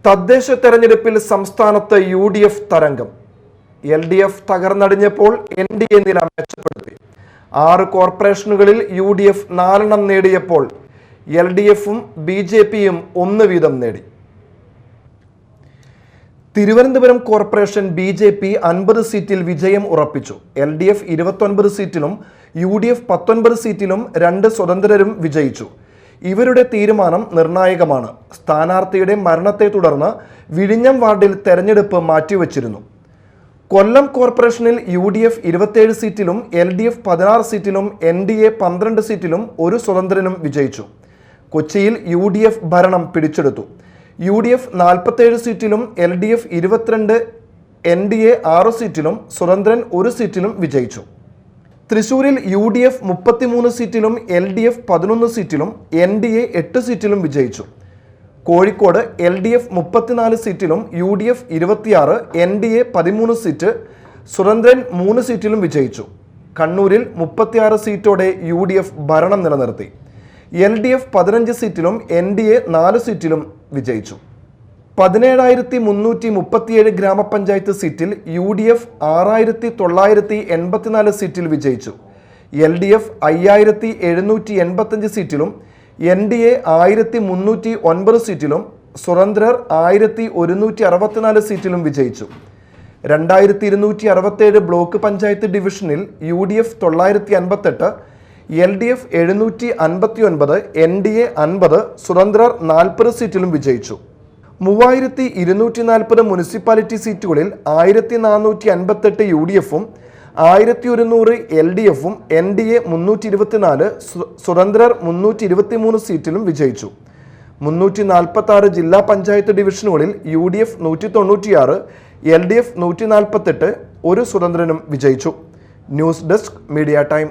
തദ്ദേശ തെരഞ്ഞെടുപ്പിൽ സംസ്ഥാനത്ത് UDF തരംഗം. LDF തകർന്നടിഞ്ഞപ്പോൾ NDA നില മെച്ചപ്പെടുത്തി. 6 കോർപ്പറേഷനുകളിൽ UDF 4 നേടിയപ്പോൾ LDFും BJPയും 1 വീതം നേടി. തിരുവനന്തപുരം കോർപ്പറേഷൻ BJP 50 സീറ്റിൽ വിജയം ഉറപ്പിച്ചു. LDF 29 സീറ്റിലും UDF 19 സീറ്റിലും 2 സ്വതന്ത്രരും വിജയിച്ചു. ഇവരുടെ തീരുമാനം നിർണായകമാണ്. സ്ഥാനാർത്ഥിയുടെ മരണത്തെ തുടർന്ന് വിഴിഞ്ഞം വാർഡിൽ തെരഞ്ഞെടുപ്പ് മാറ്റിവച്ചിരുന്നു. കൊല്ലം കോർപ്പറേഷനിൽ UDF 27 സീറ്റിലും LDF 16 സീറ്റിലും NDA 12 സീറ്റിലും 1 സ്വതന്ത്രനും വിജയിച്ചു. കൊച്ചിയിൽ UDF ഭരണം പിടിച്ചെടുത്തു. UDF 47 സീറ്റിലും LDF 22, NDA 6 സീറ്റിലും സ്വതന്ത്രൻ 1 സീറ്റിലും വിജയിച്ചു. തൃശൂരിൽ UDF 33 സീറ്റിലും LDF 11 സീറ്റിലും NDA 8 സീറ്റിലും വിജയിച്ചു. കോഴിക്കോട് LDF 34 സീറ്റിലും UDF 26, NDA 13 സീറ്റ്, സ്വതന്ത്രൻ 3 സീറ്റിലും വിജയിച്ചു. കണ്ണൂരിൽ 36 സീറ്റോടെ UDF ഭരണം നിലനിർത്തി. LDF 15 സീറ്റിലും NDA 4 സീറ്റിലും വിജയിച്ചു. 17,337 ഗ്രാമപഞ്ചായത്ത് സീറ്റിൽ UDF 6,984 സീറ്റിൽ വിജയിച്ചു. LDF 5,785 സീറ്റിലും NDA 1,309 സീറ്റിലും സ്വതന്ത്രർ 1,164 സീറ്റിലും വിജയിച്ചു. 2,267 ബ്ലോക്ക് പഞ്ചായത്ത് ഡിവിഷനിൽ UDF 958, LDF 759, NDA 50, സ്വതന്ത്രർ 40 സീറ്റിലും വിജയിച്ചു. 3,240 മുനിസിപ്പാലിറ്റി സീറ്റുകളിൽ 1,458 UDFും 1,100 LDFും NDA 324, സ്വതന്ത്രർ 323 സീറ്റിലും വിജയിച്ചു. 346 ജില്ലാ പഞ്ചായത്ത് ഡിവിഷനുകളിൽ UDF 196, LDF 148, 1 സ്വതന്ത്രനും വിജയിച്ചു. News desk media time.